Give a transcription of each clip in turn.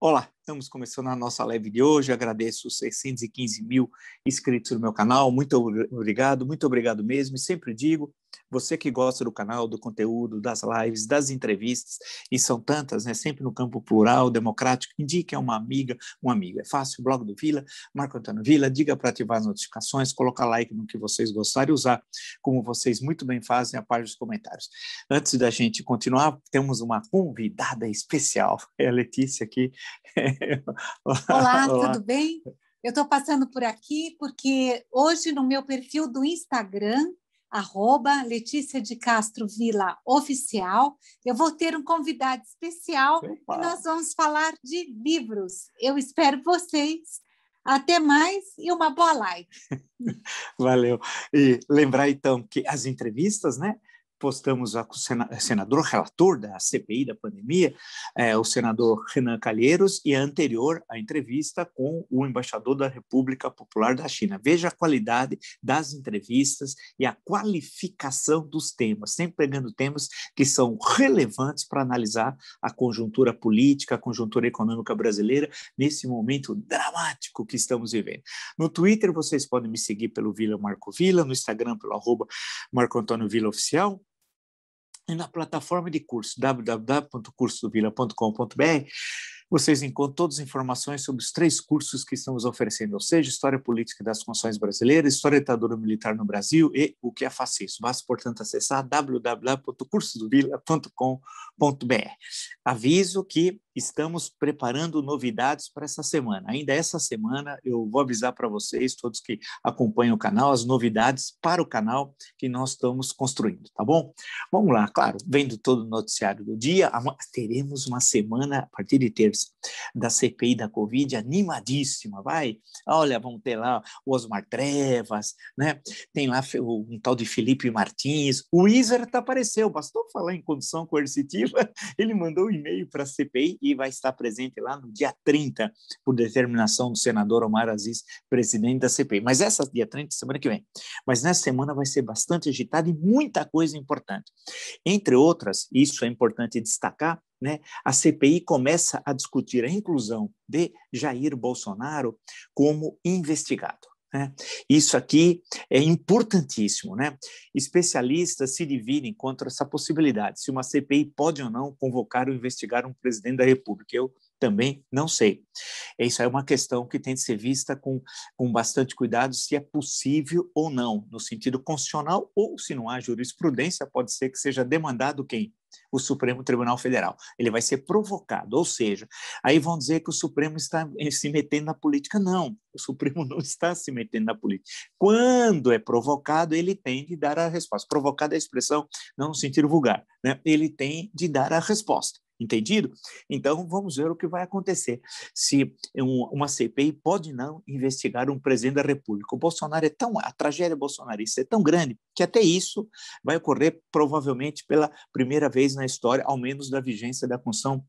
Olá, estamos começando a nossa live de hoje. Agradeço os 615 mil inscritos no meu canal. Muito obrigado mesmo. E sempre digo, você que gosta do canal, do conteúdo, das lives, das entrevistas, e são tantas, né? Sempre no campo plural, democrático, indique a uma amiga, um amigo. É fácil, blog do Vila, Marco Antônio Vila, diga para ativar as notificações, colocar like no que vocês gostarem e usar, como vocês muito bem fazem, a parte dos comentários. Antes da gente continuar, temos uma convidada especial, é a Letícia aqui. Olá, Olá. tudo bem? Eu estou passando por aqui porque hoje no meu perfil do Instagram, @Letícia de Castro Vila Oficial, eu vou ter um convidado especial. Opa. E nós vamos falar de livros. Eu espero vocês. Até mais e uma boa live. Valeu. E lembrar, então, que as entrevistas, né? Postamos o senador relator da CPI da pandemia, o senador Renan Calheiros, e a anterior, a entrevista com o embaixador da República Popular da China. Veja a qualidade das entrevistas e a qualificação dos temas, sempre pegando temas que são relevantes para analisar a conjuntura política, a conjuntura econômica brasileira, nesse momento dramático que estamos vivendo. No Twitter, vocês podem me seguir pelo Vila Marco Vila, no Instagram pelo @Marco Antônio Vila Oficial, e na plataforma de curso www.cursodovila.com.br vocês encontram todas as informações sobre os 3 cursos que estamos oferecendo, ou seja, História Política das Constituições Brasileiras, História da Ditadura Militar no Brasil e o que é fascismo. Basta, portanto, acessar www.cursodovila.com.br. Aviso que estamos preparando novidades para essa semana. Ainda essa semana eu vou avisar para vocês, todos que acompanham o canal, as novidades para o canal que nós estamos construindo, tá bom? Vamos lá, claro, vendo todo o noticiário do dia, teremos uma semana, a partir de terça, da CPI da Covid, animadíssima, vai? Olha, vamos ter lá o Osmar Trevas, né? Tem lá um tal de Felipe Martins, o Wizard apareceu, bastou falar em condição coercitiva, ele mandou um e-mail para a CPI e vai estar presente lá no dia 30, por determinação do senador Omar Aziz, presidente da CPI. Mas essa dia 30, semana que vem. Mas nessa semana vai ser bastante agitada e muita coisa importante. Entre outras, isso é importante destacar, né? A CPI começa a discutir a inclusão de Jair Bolsonaro como investigado. Né? Isso aqui é importantíssimo, né? Especialistas se dividem contra essa possibilidade, se uma CPI pode ou não convocar ou investigar um presidente da República. Eu também não sei. Isso é uma questão que tem de ser vista com bastante cuidado, se é possível ou não, no sentido constitucional, ou se não há jurisprudência, pode ser que seja demandado quem? O Supremo Tribunal Federal. Ele vai ser provocado, ou seja, aí vão dizer que o Supremo está se metendo na política. Não, o Supremo não está se metendo na política. Quando é provocado, ele tem de dar a resposta. Provocado é a expressão, não no sentido vulgar, né? Ele tem de dar a resposta. Entendido? Então, vamos ver o que vai acontecer. Se uma CPI pode não investigar um presidente da República. O Bolsonaro a tragédia bolsonarista é tão grande que até isso vai ocorrer provavelmente pela primeira vez na história, ao menos da vigência da Constituição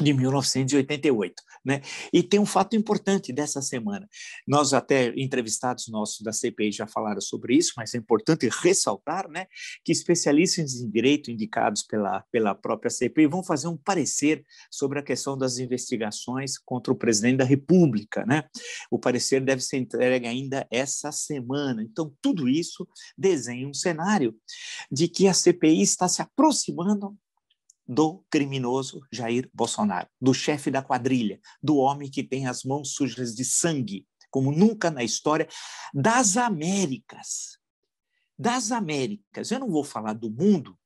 de 1988, né? E tem um fato importante dessa semana. Nós até, entrevistados nossos da CPI já falaram sobre isso, mas é importante ressaltar, né, que especialistas em direito indicados pela própria CPI vão fazer um parecer sobre a questão das investigações contra o presidente da República, né? O parecer deve ser entregue ainda essa semana. Então, tudo isso desenha um cenário de que a CPI está se aproximando do criminoso Jair Bolsonaro, do chefe da quadrilha, do homem que tem as mãos sujas de sangue, como nunca na história das Américas. Das Américas. Eu não vou falar do mundo,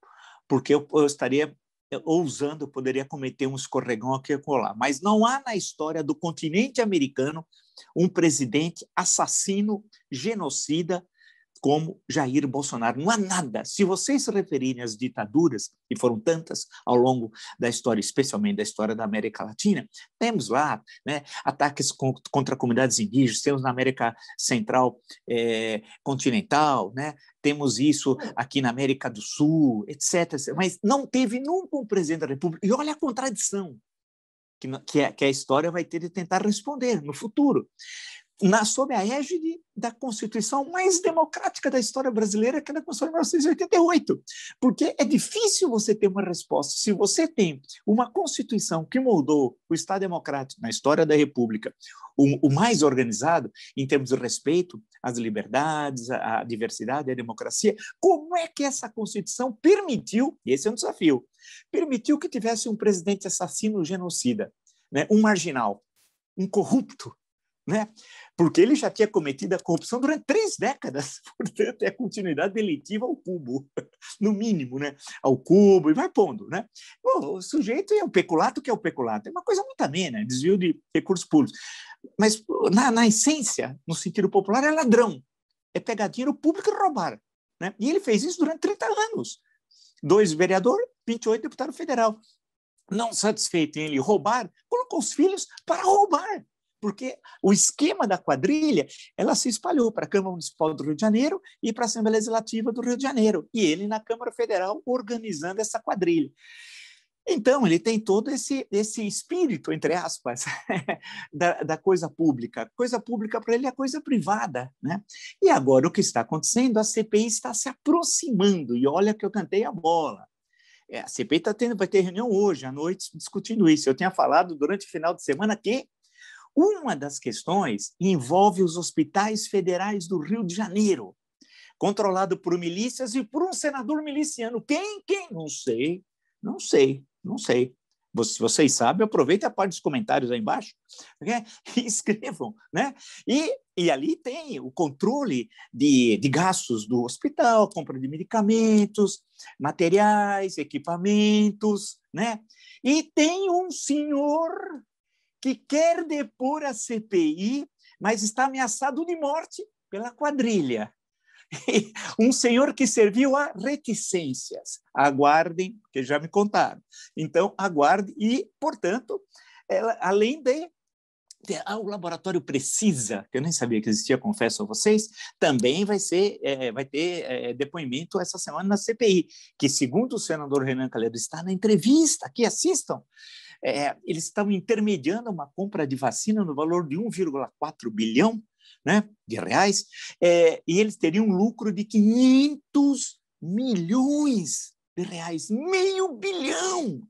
porque eu estaria ousando, eu poderia cometer um escorregão aqui e acolá, mas não há na história do continente americano um presidente assassino, genocida, como Jair Bolsonaro. Não há nada. Se vocês se referirem às ditaduras, e foram tantas ao longo da história, especialmente da história da América Latina, temos lá, né, ataques contra comunidades indígenas, temos na América Central continental, né, temos isso aqui na América do Sul, etc. Mas não teve nunca um presidente da República. E olha a contradição que a história vai ter de tentar responder no futuro. sob a égide da Constituição mais democrática da história brasileira, que é a Constituição de 1988. Porque é difícil você ter uma resposta. Se você tem uma Constituição que moldou o Estado democrático na história da República, o mais organizado em termos de respeito às liberdades, à diversidade, à democracia, como é que essa Constituição permitiu, e esse é um desafio, permitiu que tivesse um presidente assassino genocida, né, um marginal, um corrupto, né? Porque ele já tinha cometido a corrupção durante 3 décadas, portanto, é a continuidade delitiva ao cubo, no mínimo, né? Ao cubo, e vai pondo, né? O sujeito é o peculato, que é o peculato, é uma coisa muito amena, desvio de recursos públicos, mas na essência, no sentido popular, é ladrão, é pegar dinheiro público e roubar, né? E ele fez isso durante 30 anos, 2 vereadores, 28 deputado federal. Não satisfeito em ele roubar, colocou os filhos para roubar, porque o esquema da quadrilha, ela se espalhou para a Câmara Municipal do Rio de Janeiro e para a Assembleia Legislativa do Rio de Janeiro, e ele na Câmara Federal organizando essa quadrilha. Então, ele tem todo esse espírito, entre aspas, da coisa pública. Coisa pública para ele é coisa privada, né? E agora o que está acontecendo? A CPI está se aproximando, e olha que eu cantei a bola. A CPI vai ter reunião hoje, à noite, discutindo isso. Eu tinha falado durante o final de semana que uma das questões envolve os hospitais federais do Rio de Janeiro, controlado por milícias e por um senador miliciano. Quem? Não sei. Se vocês sabem, aproveitem a parte dos comentários aí embaixo, né? E escrevam, né? E ali tem o controle de gastos do hospital, compra de medicamentos, materiais, equipamentos, né? E tem um senhor que quer depor a CPI, mas está ameaçado de morte pela quadrilha. Um senhor que serviu a reticências. Aguardem, que já me contaram. Então, aguardem e, portanto, além de o laboratório Precisa, que eu nem sabia que existia, confesso a vocês, também vai ter depoimento essa semana na CPI, que, segundo o senador Renan Calheiros, está na entrevista, aqui assistam, eles estão intermediando uma compra de vacina no valor de 1,4 bilhão, né, de reais, e eles teriam um lucro de 500 milhões de reais, meio bilhão.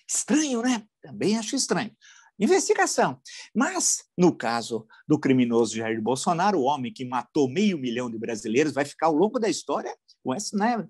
Estranho, né? Também acho estranho. Investigação. Mas, no caso do criminoso Jair Bolsonaro, o homem que matou 500 mil de brasileiros, vai ficar ao longo da história, né?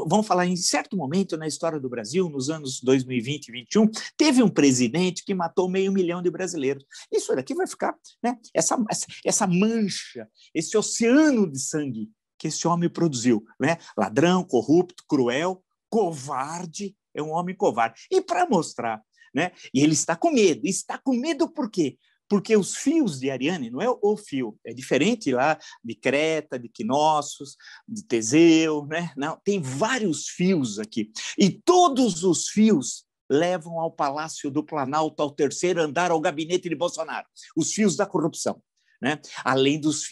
Vamos falar em certo momento na história do Brasil, nos anos 2020 e 2021, teve um presidente que matou 500 mil de brasileiros. Isso daqui vai ficar, né? Essa mancha, esse oceano de sangue que esse homem produziu, né? Ladrão, corrupto, cruel, covarde, é um homem covarde. E para mostrar, né? E ele está com medo por quê? Porque os fios de Ariane, não é o fio, é diferente lá de Creta, de Knossos, de Teseu, né? Não, tem vários fios aqui, e todos os fios levam ao Palácio do Planalto, ao 3º andar, ao gabinete de Bolsonaro, os fios da corrupção, né? Além dos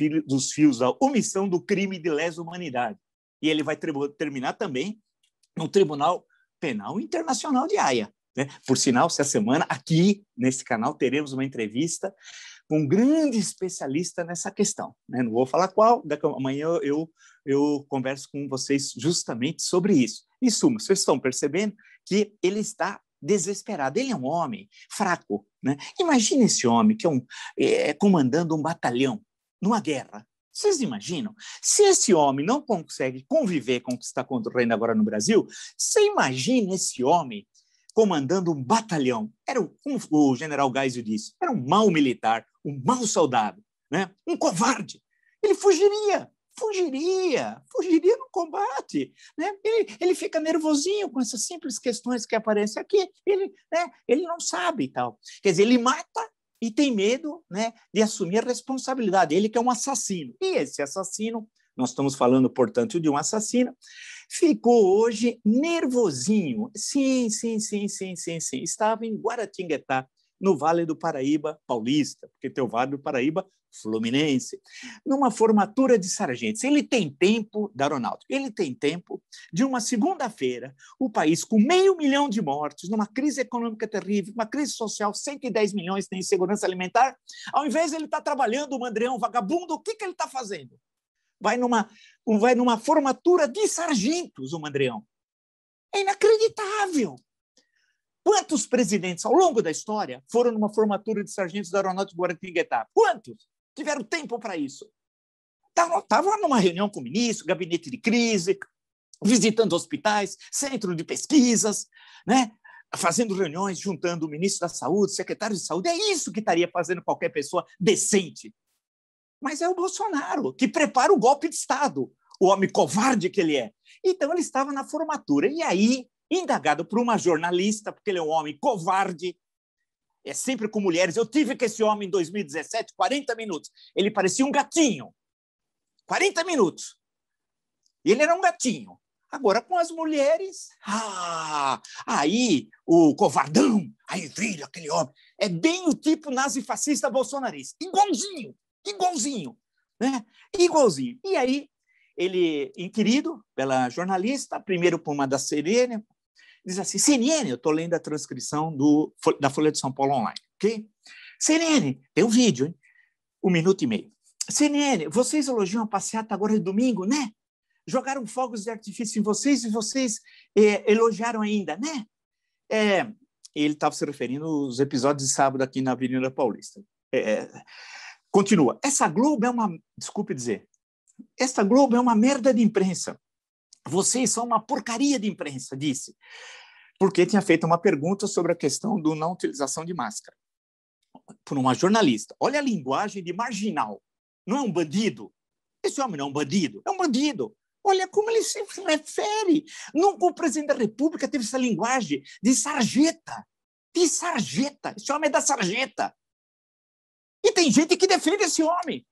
fios da omissão do crime de lesa humanidade. E ele vai terminar também no Tribunal Penal Internacional de Haia. Né? Por sinal, essa semana, aqui nesse canal, teremos uma entrevista com um grande especialista nessa questão. Né? Não vou falar qual, amanhã eu converso com vocês justamente sobre isso. Em suma, vocês estão percebendo que ele está desesperado. Ele é um homem fraco. Né? Imagine esse homem que comandando um batalhão numa guerra. Vocês imaginam? Se esse homem não consegue conviver com o que está ocorrendo agora no Brasil, você imagina esse homem comandando um batalhão. Como o general Geisel disse, era um mau militar, um mau soldado, né? Um covarde. Ele fugiria no combate. Né? Ele fica nervosinho com essas simples questões que aparecem aqui. Ele não sabe e tal. Quer dizer, ele mata e tem medo, né, de assumir a responsabilidade. Ele que é um assassino. E esse assassino, nós estamos falando, portanto, de um assassino, ficou hoje nervosinho. Sim. Estava em Guaratinguetá, no Vale do Paraíba paulista, porque tem o Vale do Paraíba fluminense, numa formatura de sargentos. Ele tem tempo, da aeronáutica, ele tem tempo de uma segunda-feira, o país com 500 mil de mortos, numa crise econômica terrível, uma crise social, 110 milhões tem insegurança alimentar, ao invés de ele estar trabalhando, o Mandrião vagabundo, o que ele está fazendo? Vai numa formatura de sargentos, o Mandrião. É inacreditável. Quantos presidentes, ao longo da história, foram numa formatura de sargentos da Aeronáutica Guaratinguetá? Quantos tiveram tempo para isso? Estavam numa reunião com o ministro, gabinete de crise, visitando hospitais, centro de pesquisas, né? Fazendo reuniões, juntando o ministro da Saúde, secretário de Saúde. É isso que estaria fazendo qualquer pessoa decente. Mas é o Bolsonaro que prepara o golpe de Estado, o homem covarde que ele é. Então, ele estava na formatura. E aí, indagado por uma jornalista, porque ele é um homem covarde, é sempre com mulheres. Eu tive com esse homem em 2017, 40 minutos. Ele parecia um gatinho. 40 minutos. E ele era um gatinho. Agora, com as mulheres, aí o covardão, aí vira aquele homem. É bem o tipo nazifascista bolsonarista. Igualzinho, né? Igualzinho. E aí, ele, inquirido pela jornalista, primeiro por uma da CNN, diz assim, CNN, eu estou lendo a transcrição da Folha de São Paulo online, ok? CNN, tem um vídeo, hein? 1 minuto e meio. CNN, vocês elogiam a passeata agora de domingo, né? Jogaram fogos de artifício em vocês e vocês elogiaram ainda, né? Ele estava se referindo aos episódios de sábado aqui na Avenida Paulista. Continua. Essa Globo é uma... Desculpe dizer. Essa Globo é uma merda de imprensa. Vocês são uma porcaria de imprensa, disse. Porque tinha feito uma pergunta sobre a questão da não utilização de máscara. Por uma jornalista. Olha a linguagem de marginal. Não é um bandido? Esse homem não é um bandido. É um bandido. Olha como ele se refere. Nunca o presidente da República teve essa linguagem de sarjeta. De sarjeta. Esse homem é da sarjeta. E tem gente que defende esse homem.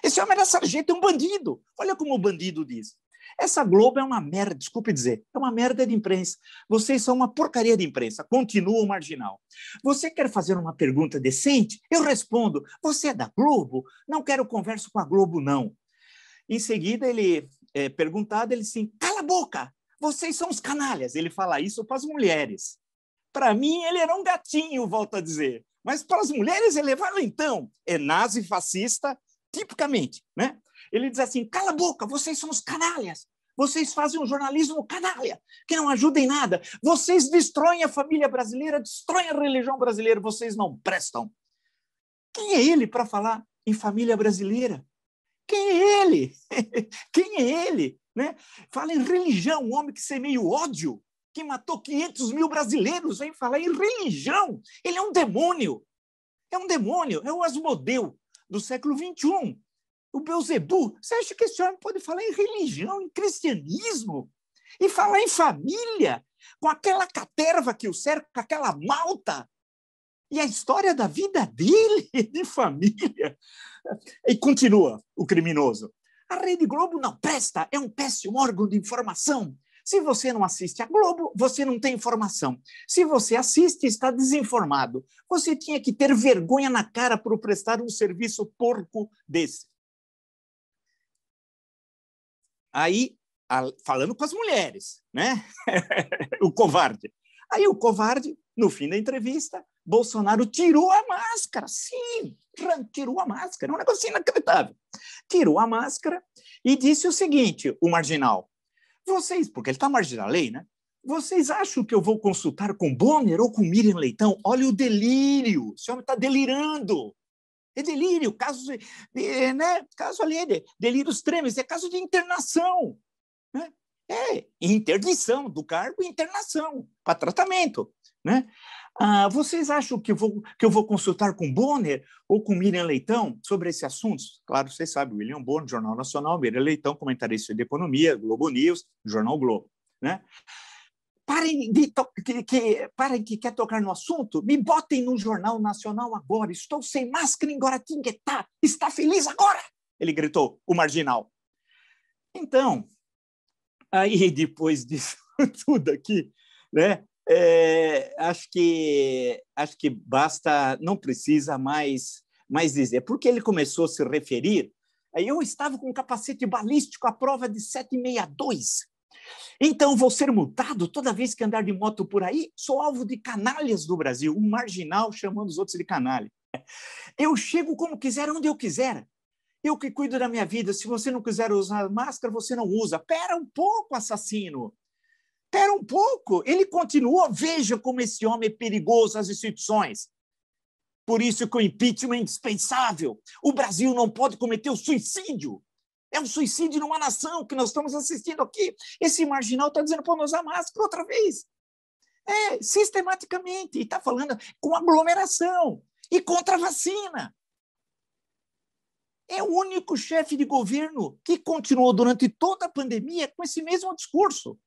Esse homem é da sarjeta, é um bandido. Olha como o bandido diz. Essa Globo é uma merda, desculpe dizer, é uma merda de imprensa. Vocês são uma porcaria de imprensa, continua o marginal. Você quer fazer uma pergunta decente? Eu respondo, você é da Globo? Não quero conversa com a Globo, não. Em seguida, ele perguntado, ele disse, cala a boca, vocês são os canalhas. Ele fala isso para as mulheres. Para mim, ele era um gatinho, volto a dizer. Mas para as mulheres, ele é valentão. É nazi-fascista, tipicamente, né? Ele diz assim, cala a boca, vocês são os canalhas. Vocês fazem um jornalismo canalha, que não ajuda em nada. Vocês destroem a família brasileira, destroem a religião brasileira, vocês não prestam. Quem é ele para falar em família brasileira? Quem é ele? Quem é ele? Né? Fala em religião, um homem que semeia o ódio, que matou 500 mil brasileiros, vem falar em religião. Ele é um demônio. É um demônio, é o Asmodeu do século XXI. O Beelzebub. Você acha que esse homem pode falar em religião, em cristianismo? E falar em família, com aquela caterva que o cerca, aquela malta? E a história da vida dele, de família. E continua o criminoso. A Rede Globo não presta, é um péssimo órgão de informação. Se você não assiste a Globo, você não tem informação. Se você assiste, está desinformado. Você tinha que ter vergonha na cara por prestar um serviço porco desse. Aí, falando com as mulheres, né? O covarde. Aí o covarde, no fim da entrevista, Bolsonaro tirou a máscara. Sim, tirou a máscara. É um negócio inacreditável. Tirou a máscara e disse o seguinte, o marginal. Vocês, porque ele está marginal da lei, né? Vocês acham que eu vou consultar com Bonner ou com Miriam Leitão? Olha o delírio. Esse homem está delirando. É delírio, caso, né? Caso ali é delírios trêmulos, é caso de internação. Né? É interdição do cargo e internação para tratamento. Né? Vocês acham que eu vou consultar com Bonner ou com Miriam Leitão sobre esse assunto? Claro, vocês sabem, William Bonner, Jornal Nacional, Miriam Leitão, comentarista de economia, Globo News, Jornal Globo. Né? Parem que quer tocar no assunto, me botem no Jornal Nacional agora, estou sem máscara em Guaratinguetá, está feliz agora? Ele gritou, o marginal. Então, aí depois disso tudo aqui, né, Acho que basta, não precisa mais dizer, porque ele começou a se referir. Aí eu estava com um capacete balístico à prova de 762. Então, vou ser multado toda vez que andar de moto por aí? Sou alvo de canalhas do Brasil, um marginal chamando os outros de canalha. Eu chego como quiser, onde eu quiser. Eu que cuido da minha vida. Se você não quiser usar máscara, você não usa. Pera um pouco, assassino. Pera um pouco. Ele continua. Veja como esse homem é perigoso às instituições. Por isso que o impeachment é indispensável. O Brasil não pode cometer o suicídio. É um suicídio numa nação que nós estamos assistindo aqui. Esse marginal está dizendo para não usar máscara outra vez. Sistematicamente. E está falando com aglomeração e contra a vacina. É o único chefe de governo que continuou durante toda a pandemia com esse mesmo discurso.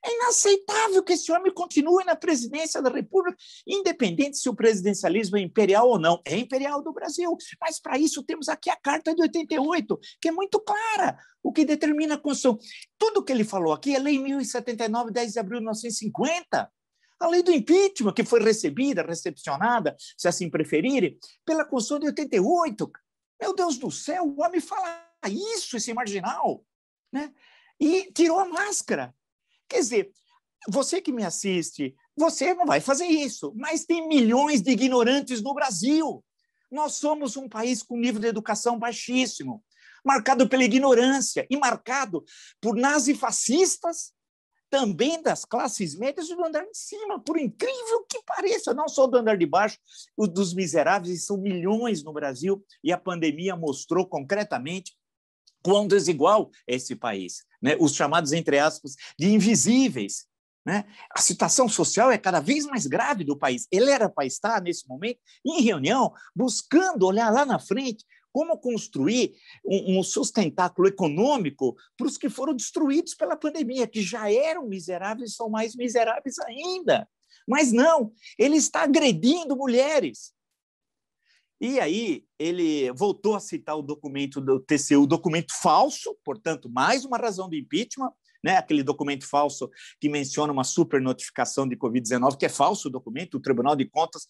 É inaceitável que esse homem continue na presidência da República, independente se o presidencialismo é imperial ou não. É imperial do Brasil, mas para isso temos aqui a Carta de 88, que é muito clara, o que determina a Constituição. Tudo que ele falou aqui é Lei 1079, 10 de abril de 1950, a lei do impeachment, que foi recepcionada, se assim preferirem, pela Constituição de 88. Meu Deus do céu, o homem fala isso, esse marginal, né? E tirou a máscara. Quer dizer, você que me assiste, você não vai fazer isso, mas tem milhões de ignorantes no Brasil. Nós somos um país com nível de educação baixíssimo, marcado pela ignorância e marcado por nazifascistas, também das classes médias e do andar de cima, por incrível que pareça, não só do andar de baixo, o dos miseráveis, são milhões no Brasil, e a pandemia mostrou concretamente quão desigual é esse país, né? Os chamados, entre aspas, de invisíveis, né? A situação social é cada vez mais grave do país. Ele era para estar, nesse momento, em reunião, buscando olhar lá na frente como construir um sustentáculo econômico para os que foram destruídos pela pandemia, que já eram miseráveis e são mais miseráveis ainda. Mas não, ele está agredindo mulheres. E aí ele voltou a citar o documento do TCU, documento falso, portanto, mais uma razão do impeachment, né? Aquele documento falso que menciona uma supernotificação de Covid-19, que é falso o documento. O Tribunal de Contas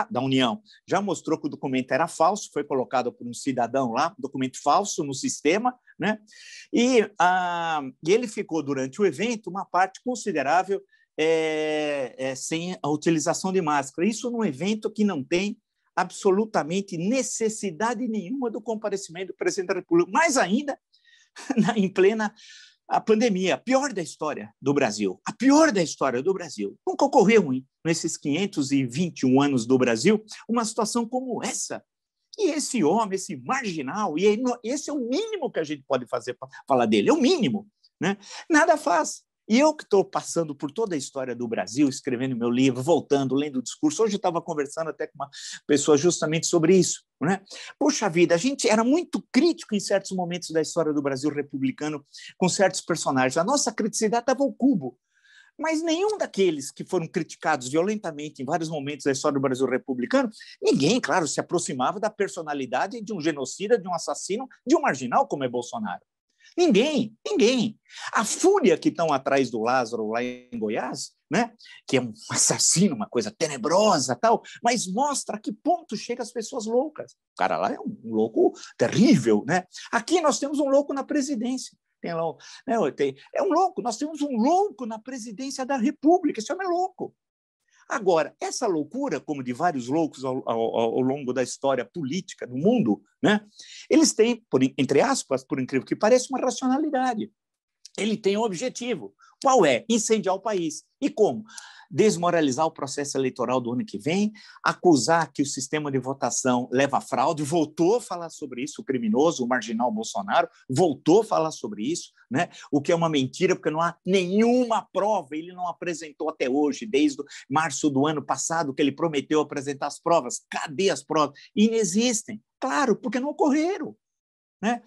da União já mostrou que o documento era falso, foi colocado por um cidadão lá, documento falso no sistema, né? E ele ficou, durante o evento, uma parte considerável sem a utilização de máscara. Isso num evento que não tem absolutamente necessidade nenhuma do comparecimento do presidente da República, mais ainda em plena a pandemia, a pior da história do Brasil, a pior da história do Brasil. Nunca ocorreu nesses 521 anos do Brasil uma situação como essa. E esse homem, esse marginal, e esse é o mínimo que a gente pode fazer para falar dele, é o mínimo, né? Nada faz. E eu que estou passando por toda a história do Brasil, escrevendo meu livro, voltando, lendo o discurso, hoje eu estava conversando até com uma pessoa justamente sobre isso, né? Poxa vida, a gente era muito crítico em certos momentos da história do Brasil republicano com certos personagens. A nossa criticidade estava ao cubo, mas nenhum daqueles que foram criticados violentamente em vários momentos da história do Brasil republicano, ninguém, claro, se aproximava da personalidade de um genocida, de um assassino, de um marginal como é Bolsonaro. Ninguém. A fúria que estão atrás do Lázaro lá em Goiás, né, que é um assassino, uma coisa tenebrosa, tal, mas mostra a que ponto chega as pessoas loucas. O cara lá é um louco terrível, né? Aqui nós temos um louco na presidência. Tem lá, né, é um louco, nós temos um louco na presidência da República, esse homem é louco. Agora, essa loucura, como de vários loucos ao longo da história política do mundo, né, eles têm, entre aspas, por incrível que pareça, uma racionalidade. Ele tem um objetivo. Qual é? Incendiar o país. E como? Desmoralizar o processo eleitoral do ano que vem, acusar que o sistema de votação leva a fraude, voltou a falar sobre isso, o criminoso, o marginal Bolsonaro, voltou a falar sobre isso, né? O que é uma mentira, porque não há nenhuma prova, ele não apresentou até hoje, desde março do ano passado, que ele prometeu apresentar as provas. Cadê as provas? Inexistem. Claro, porque não ocorreram. Né?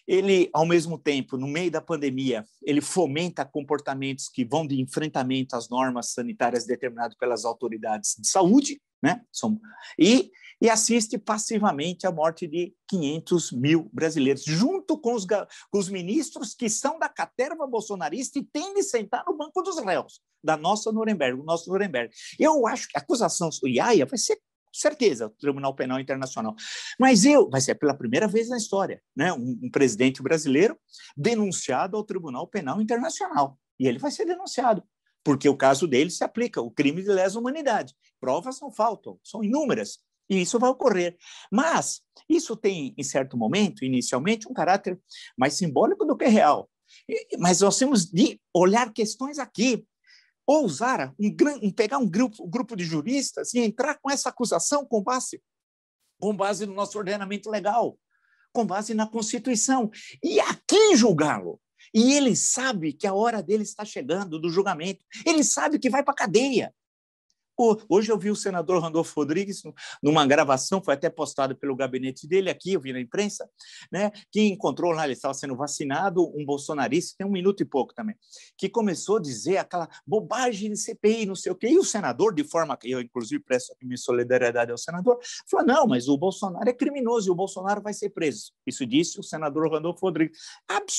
Ele, ao mesmo tempo, no meio da pandemia, ele fomenta comportamentos que vão de enfrentamento às normas sanitárias determinadas pelas autoridades de saúde, né? E e assiste passivamente a morte de 500 mil brasileiros, junto com os ministros que são da caterva bolsonarista e têm de sentar no banco dos réus, da nossa Nuremberg, o nosso Nuremberg. Eu acho que a acusação do IAIA vai ser, certeza, o Tribunal Penal Internacional. Mas vai ser pela primeira vez na história, né? Um presidente brasileiro denunciado ao Tribunal Penal Internacional. E ele vai ser denunciado, porque o caso dele se aplica, o crime de lesa humanidade. Provas não faltam, são inúmeras, e isso vai ocorrer. Mas isso tem, em certo momento, inicialmente, um caráter mais simbólico do que real. Mas nós temos de olhar questões aqui, ousar pegar um grupo de juristas e entrar com essa acusação com base no nosso ordenamento legal, com base na Constituição, e aqui julgá-lo. E ele sabe que a hora dele está chegando, do julgamento. Ele sabe que vai para a cadeia. Hoje eu vi o senador Randolfo Rodrigues numa gravação, foi até postado pelo gabinete dele aqui, eu vi na imprensa, né, que encontrou lá, ele estava sendo vacinado, um bolsonarista, tem 1 minuto e pouco também, que começou a dizer aquela bobagem de CPI, não sei o quê, e o senador, de forma que eu, inclusive, presto aqui minha solidariedade ao senador, falou, não, mas o Bolsonaro é criminoso e o Bolsonaro vai ser preso. Isso disse o senador Randolfo Rodrigues.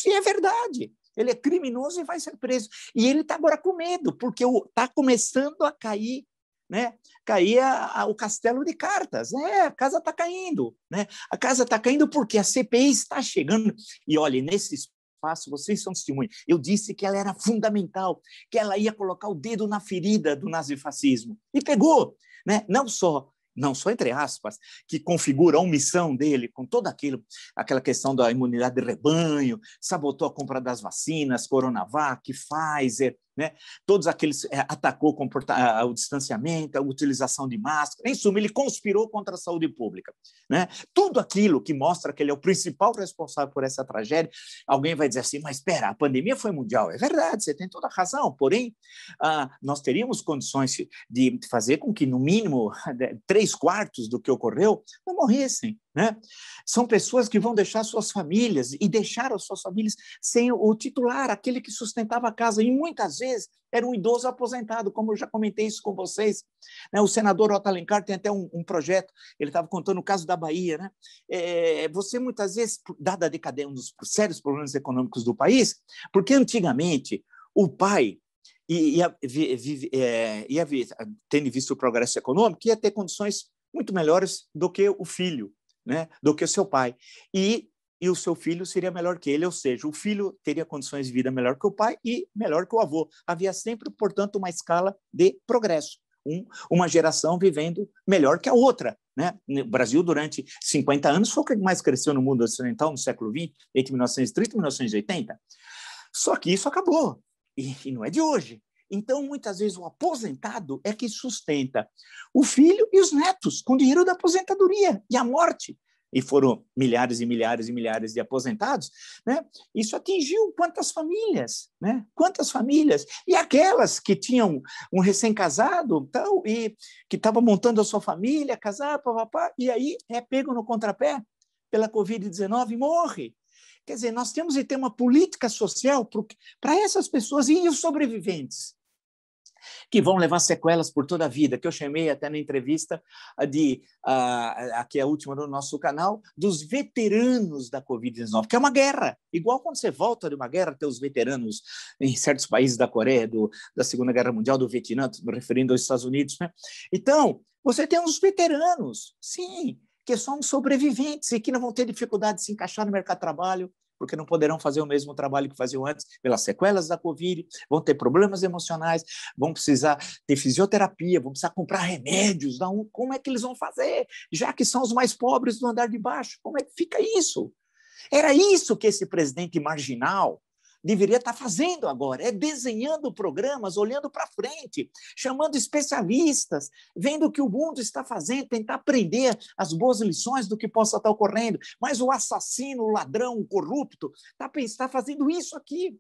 E é verdade. Ele é criminoso e vai ser preso. E ele está agora com medo, porque está começando a cair, né? Cair o castelo de cartas, a casa está caindo, né? A casa está caindo porque a CPI está chegando, e olha, nesse espaço, vocês são testemunhas, eu disse que ela era fundamental, que ela ia colocar o dedo na ferida do nazifascismo, e pegou, né? Não só entre aspas, que configura a omissão dele com toda aquela questão da imunidade de rebanho, sabotou a compra das vacinas, Coronavac, Pfizer, né? Todos aqueles atacou o distanciamento, a utilização de máscara, em suma, ele conspirou contra a saúde pública, né? Tudo aquilo que mostra que ele é o principal responsável por essa tragédia. Alguém vai dizer assim, mas espera, a pandemia foi mundial. É verdade, você tem toda a razão, porém, nós teríamos condições de fazer com que, no mínimo, 3/4 do que ocorreu não morressem, né? São pessoas que vão deixar suas famílias e deixaram suas famílias sem o titular, aquele que sustentava a casa, e muitas vezes era um idoso aposentado, como eu já comentei isso com vocês, né? O senador Otto Alencar tem até um projeto, ele estava contando o caso da Bahia, né? Você muitas vezes, dada a decadência, um dos sérios problemas econômicos do país, porque antigamente o pai tendo visto o progresso econômico, ia ter condições muito melhores do que o filho, né? Do que o seu pai. E o seu filho seria melhor que ele, ou seja, o filho teria condições de vida melhor que o pai e melhor que o avô. Havia sempre, portanto, uma escala de progresso. Uma geração vivendo melhor que a outra, né? O Brasil, durante 50 anos, foi o que mais cresceu no mundo ocidental no século XX, entre 1930 e 1980. Só que isso acabou. E não é de hoje. Então, muitas vezes, o aposentado é que sustenta o filho e os netos com dinheiro da aposentadoria e a morte. E foram milhares e milhares e milhares de aposentados, né? Isso atingiu quantas famílias, né? Quantas famílias? E aquelas que tinham um recém-casado e que estava montando a sua família, casar, papapá, e aí é pego no contrapé pela Covid-19 e morre. Quer dizer, nós temos de ter uma política social para essas pessoas e os sobreviventes, que vão levar sequelas por toda a vida, que eu chamei até na entrevista aqui é a última no nosso canal, dos veteranos da Covid-19, que é uma guerra. Igual quando você volta de uma guerra, tem os veteranos em certos países da Coreia, da Segunda Guerra Mundial, do Vietnã, me referindo aos Estados Unidos, né? Então, você tem uns veteranos, sim, que são sobreviventes e que não vão ter dificuldade de se encaixar no mercado de trabalho, porque não poderão fazer o mesmo trabalho que faziam antes, pelas sequelas da Covid, vão ter problemas emocionais, vão precisar ter fisioterapia, vão precisar comprar remédios. Como é que eles vão fazer? Já que são os mais pobres do andar de baixo, como é que fica isso? Era isso que esse presidente marginal deveria estar fazendo agora, desenhando programas, olhando para frente, chamando especialistas, vendo o que o mundo está fazendo, tentar aprender as boas lições do que possa estar ocorrendo. Mas o assassino, o ladrão, o corrupto, está fazendo isso aqui,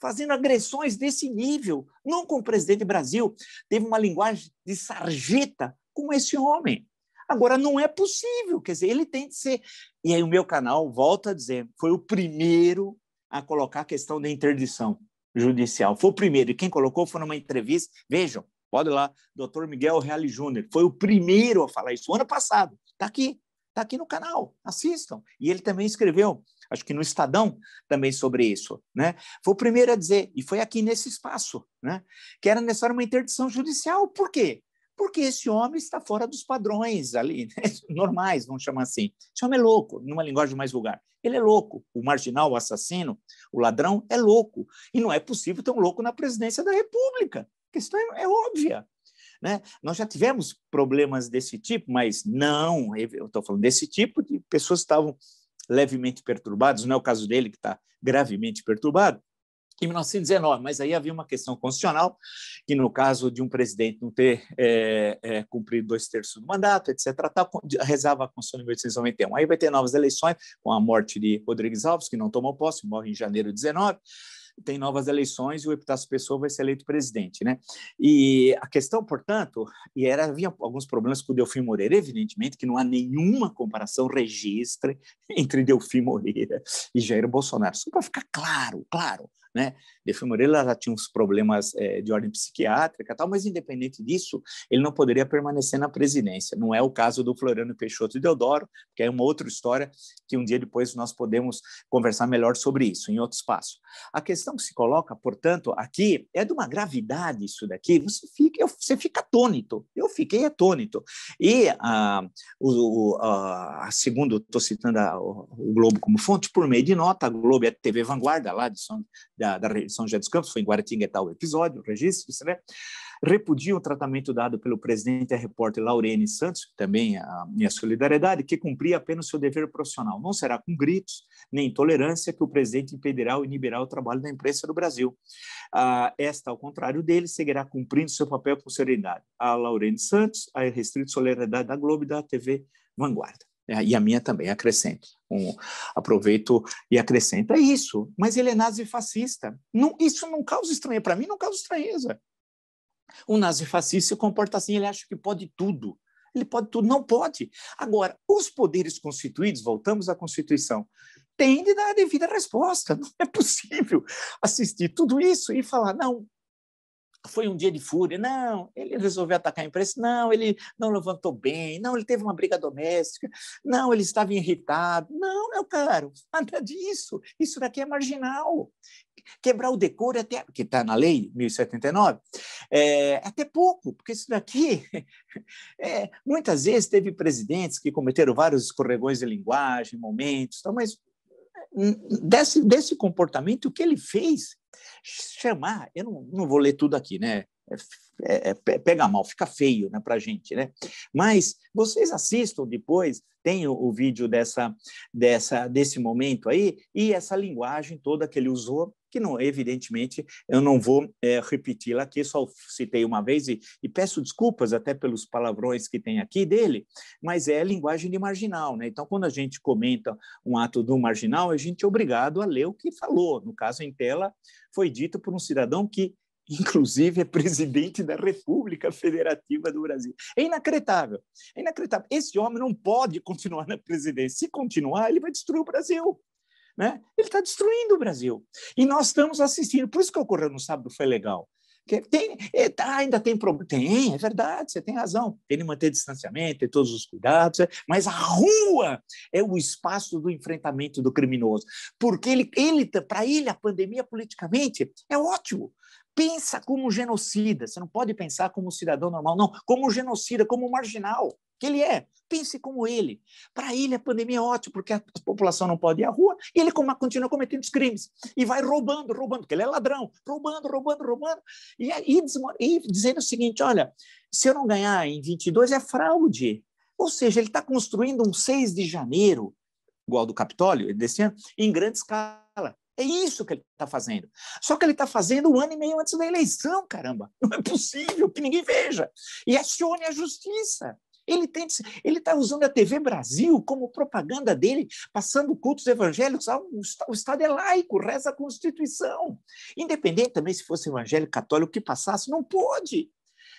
fazendo agressões desse nível. Nunca um presidente do Brasil teve uma linguagem de sarjeta como esse homem. Agora, não é possível, quer dizer, ele tem de ser... E aí o meu canal, volta a dizer, foi o primeiro a colocar a questão da interdição judicial. Foi o primeiro, e quem colocou foi numa entrevista, vejam, pode ir lá, Dr. Miguel Reale Júnior, foi o primeiro a falar isso, ano passado, Está aqui no canal, assistam. E ele também escreveu, acho que no Estadão, também sobre isso, né? Foi o primeiro a dizer, e foi aqui nesse espaço, né? Que era necessária uma interdição judicial. Por quê? Porque esse homem está fora dos padrões ali, né? Normais, vamos chamar assim. Esse homem é louco, numa linguagem mais vulgar. Ele é louco. O marginal, o assassino, o ladrão é louco. E não é possível ter um louco na presidência da República. A questão é óbvia. Né? Nós já tivemos problemas desse tipo, mas não, eu estou falando desse tipo de pessoas que estavam levemente perturbadas, não é o caso dele, que está gravemente perturbado, em 1919, mas aí havia uma questão constitucional, que no caso de um presidente não ter cumprido 2/3 do mandato, etc., rezava a Constituição de 1891. Aí vai ter novas eleições, com a morte de Rodrigues Alves, que não tomou posse, morre em janeiro de 19, tem novas eleições e o Epitácio Pessoa vai ser eleito presidente, né? E a questão, portanto, havia alguns problemas com o Delfim Moreira, evidentemente que não há nenhuma comparação, registre, entre Delfim Moreira e Jair Bolsonaro. Só para ficar claro, né? Delfim Moreira já tinha uns problemas de ordem psiquiátrica, tal, mas independente disso, ele não poderia permanecer na presidência. Não é o caso do Floriano Peixoto e Deodoro, que é uma outra história que um dia depois nós podemos conversar melhor sobre isso, em outro espaço. A questão que se coloca, portanto, aqui é de uma gravidade isso daqui, você fica atônito. Eu fiquei atônito. E, segundo, estou citando o Globo como fonte, por meio de nota, a Globo é a TV Vanguarda, lá da São José dos Campos, foi em Guaratinguetá o episódio, o registro, né? Repudia o tratamento dado pelo presidente e a repórter Laurene Santos, também a minha solidariedade, que cumpria apenas seu dever profissional. Não será com gritos nem intolerância que o presidente impedirá ou inibirá o trabalho da imprensa do Brasil. Esta, ao contrário dele, seguirá cumprindo seu papel com serenidade. A Laurene Santos, a restrita solidariedade da Globo e da TV Vanguarda. E a minha também, acrescento. Aproveito e acrescento. É isso, mas ele é nazifascista. Isso não causa estranheza. Para mim, não causa estranheza. O nazifascista se comporta assim, ele acha que pode tudo. Ele pode tudo, não pode. Agora, os poderes constituídos, voltamos à Constituição, têm de dar a devida resposta. Não é possível assistir tudo isso e falar, não, foi um dia de fúria, não, ele resolveu atacar a imprensa, não, ele não levantou bem, não, ele teve uma briga doméstica, não, ele estava irritado, não, meu caro, nada disso, isso daqui é marginal. Quebrar o decoro, até, que está na lei 1079, é até pouco, porque isso daqui, muitas vezes teve presidentes que cometeram vários escorregões de linguagem, momentos, mas desse comportamento, o que ele fez, chamar, eu não vou ler tudo aqui, né? Pega mal, fica feio, né, para a gente, né? Mas vocês assistam depois, tem o vídeo desse momento aí, e essa linguagem toda que ele usou, que não, evidentemente, eu não vou repeti-la aqui, só citei uma vez e peço desculpas até pelos palavrões que tem aqui dele, mas é linguagem de marginal, né? Então, quando a gente comenta um ato do marginal, a gente é obrigado a ler o que falou. No caso, em tela, foi dito por um cidadão que, inclusive, é presidente da República Federativa do Brasil. É inacreditável, é inacreditável. Esse homem não pode continuar na presidência. Se continuar, ele vai destruir o Brasil. Né? Ele está destruindo o Brasil. E nós estamos assistindo. Por isso que ocorreu no sábado foi legal. Ainda tem problema. Tem, é verdade, você tem razão. Tem que manter distanciamento, ter todos os cuidados, mas a rua é o espaço do enfrentamento do criminoso. Porque para ele, a pandemia politicamente é ótimo. Pensa como genocida, você não pode pensar como um cidadão normal, não, como um genocida, como um marginal, que ele é. Pense como ele. Para ele, a pandemia é ótima, porque a população não pode ir à rua e ele continua cometendo os crimes. E vai roubando, porque ele é ladrão, roubando. E dizendo o seguinte, olha, se eu não ganhar em 22 é fraude. Ou seja, ele está construindo um 6 de janeiro, igual do Capitólio, desse ano, em grande escala. É isso que ele está fazendo. Só que ele está fazendo 1 ano e meio antes da eleição, caramba. Não é possível que ninguém veja. E acione a justiça. Ele está usando a TV Brasil como propaganda dele, passando cultos evangélicos. O Estado é laico, reza a Constituição. Independente também se fosse evangélico, católico, que passasse, não pode.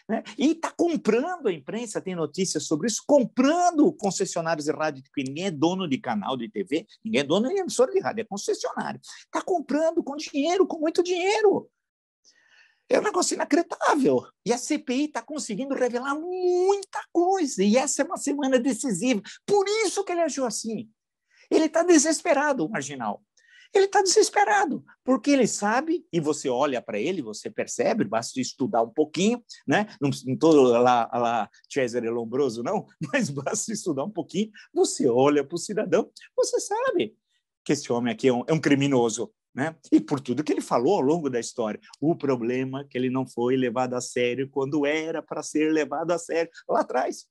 Né? E está comprando a imprensa, tem notícias sobre isso, comprando concessionários de rádio, porque ninguém é dono de canal de TV, ninguém é dono de emissora de rádio, é concessionário. Está comprando com dinheiro, com muito dinheiro. É um negócio inacreditável. E a CPI está conseguindo revelar muita coisa. E essa é uma semana decisiva. Por isso que ele agiu assim. Ele está desesperado, o Marginal. Ele está desesperado, porque ele sabe, e você olha para ele, você percebe, basta estudar um pouquinho, né? Não estou lá Cesare Lombroso, não, mas basta estudar um pouquinho, você olha para o cidadão, você sabe que esse homem aqui é um criminoso, né? E por tudo que ele falou ao longo da história. O problema é que ele não foi levado a sério quando era para ser levado a sério lá atrás.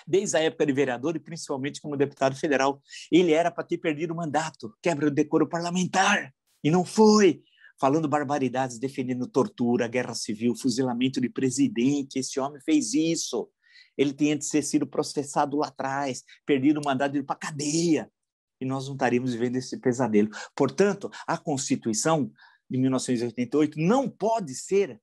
Desde a época de vereador e principalmente como deputado federal. Ele era para ter perdido o mandato, quebra o decoro parlamentar, e não foi. Falando barbaridades, defendendo tortura, guerra civil, fuzilamento de presidente. Esse homem fez isso. Ele tinha de ter sido processado lá atrás, perdido o mandato de ir para a cadeia. E nós não estaríamos vivendo esse pesadelo. Portanto, a Constituição de 1988 não pode ser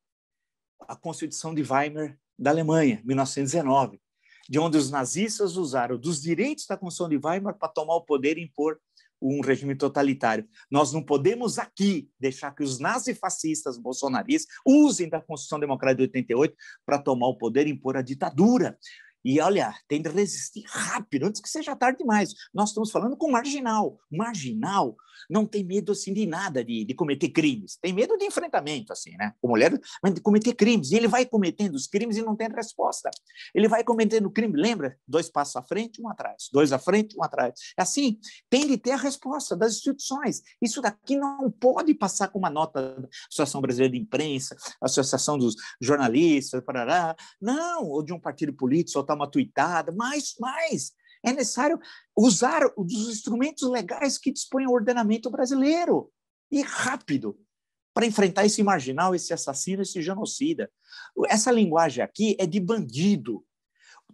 a Constituição de Weimar da Alemanha, 1919, de onde os nazistas usaram dos direitos da Constituição de Weimar para tomar o poder e impor um regime totalitário. Nós não podemos aqui deixar que os nazifascistas bolsonaristas usem da Constituição Democrática de 88 para tomar o poder e impor a ditadura. E, olha, tem de resistir rápido, antes que seja tarde demais. Nós estamos falando com marginal. Marginal não tem medo, assim, de nada, de cometer crimes. Tem medo de enfrentamento, assim, né? Com mulher, mas de cometer crimes. E ele vai cometendo os crimes e não tem resposta. Ele vai cometendo crime, lembra? 2 passos à frente, 1 atrás. 2 à frente, 1 atrás. Assim, tem de ter a resposta das instituições. Isso daqui não pode passar com uma nota da Associação Brasileira de Imprensa, Associação dos Jornalistas, parará. Não, ou de um partido político, soltar uma tuitada, mas é necessário usar os instrumentos legais que dispõem o ordenamento brasileiro, e rápido, para enfrentar esse marginal, esse assassino, esse genocida. Essa linguagem aqui é de bandido.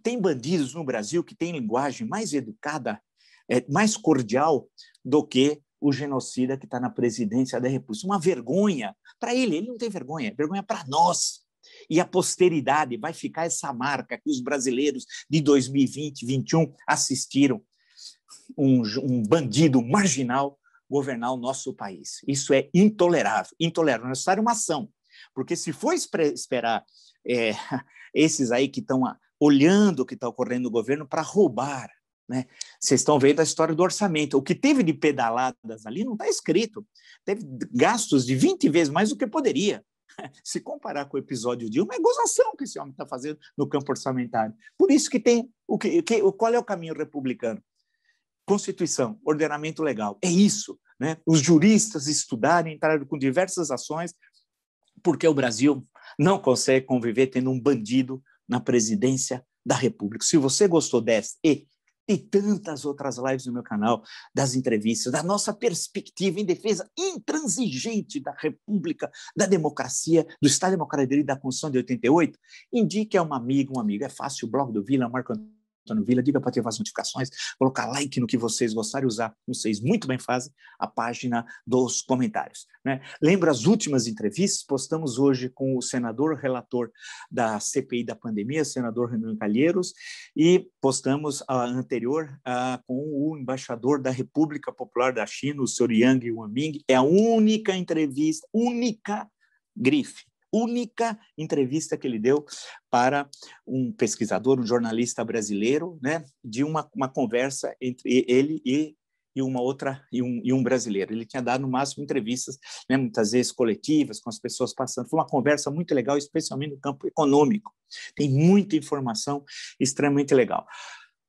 Tem bandidos no Brasil que têm linguagem mais educada, mais cordial do que o genocida que está na presidência da República. Uma vergonha para ele não tem vergonha, é vergonha para nós. E a posteridade vai ficar essa marca que os brasileiros de 2020, 2021 assistiram um bandido marginal governar o nosso país. Isso é intolerável, intolerável. É necessário uma ação, porque se for esperar esses aí que estão olhando o que está ocorrendo no governo para roubar, né? Vocês estão vendo a história do orçamento. O que teve de pedaladas ali não está escrito. Teve gastos de 20 vezes mais do que poderia. Se comparar com o episódio de uma, é gozação que esse homem está fazendo no campo orçamentário. Por isso que tem qual é o caminho republicano? Constituição, ordenamento legal. É isso, né? Os juristas estudarem, entrarem com diversas ações, porque o Brasil não consegue conviver tendo um bandido na presidência da República. Se você gostou dessa e tantas outras lives no meu canal, das entrevistas, da nossa perspectiva em defesa intransigente da República, da democracia, do Estado Democrático e da Constituição de 88, indique a uma amiga, um amigo. É fácil, o blog do Vila, Marco Antônio Vila, diga para ativar as notificações, colocar like no que vocês gostarem, usar, como vocês muito bem fazem, a página dos comentários, né? Lembra as últimas entrevistas? Postamos hoje com o senador relator da CPI da pandemia, senador Renan Calheiros, e postamos a anterior com o embaixador da República Popular da China, o Sr. Yang Wanming. É a única entrevista, única entrevista que ele deu para um pesquisador, um jornalista brasileiro, né, de uma conversa entre ele e uma outra e um brasileiro. Ele tinha dado no máximo entrevistas, né, muitas vezes coletivas, com as pessoas passando. Foi uma conversa muito legal, especialmente no campo econômico. Tem muita informação extremamente legal.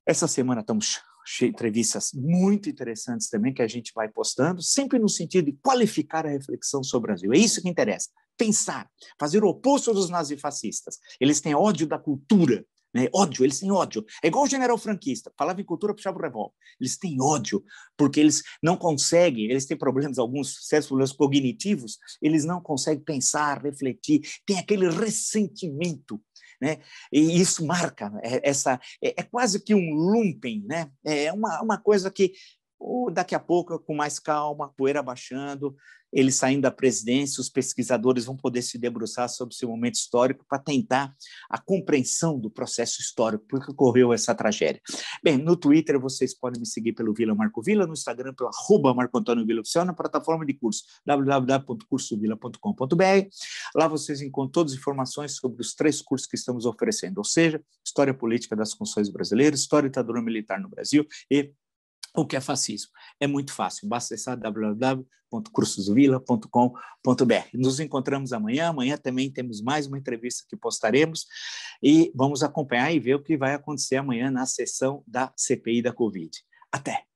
Essa semana estamos cheios de entrevistas muito interessantes também, que a gente vai postando, sempre no sentido de qualificar a reflexão sobre o Brasil. É isso que interessa. Pensar, fazer o oposto dos nazifascistas. Eles têm ódio da cultura, né? Ódio, eles têm ódio. É igual o general franquista, falava em cultura, puxava o revólver. Eles têm ódio, porque eles não conseguem, eles têm problemas, alguns sérios problemas cognitivos, eles não conseguem pensar, refletir, tem aquele ressentimento, né? E isso marca, é quase que um lumpen, né? É uma coisa que daqui a pouco, com mais calma, poeira baixando, ele saindo da presidência, os pesquisadores vão poder se debruçar sobre esse momento histórico para tentar a compreensão do processo histórico, por que ocorreu essa tragédia. Bem, no Twitter vocês podem me seguir pelo Vila Marco Vila, no Instagram pelo @MarcoAntônioVilaOficial, na plataforma de curso www.cursovila.com.br. Lá vocês encontram todas as informações sobre os 3 cursos que estamos oferecendo, ou seja, História Política das Constituições Brasileiras, História e Ditadura Militar no Brasil e o que é fascismo. É muito fácil, basta acessar www.cursosvila.com.br. Nos encontramos amanhã. Amanhã também temos mais uma entrevista que postaremos e vamos acompanhar e ver o que vai acontecer amanhã na sessão da CPI da Covid. Até!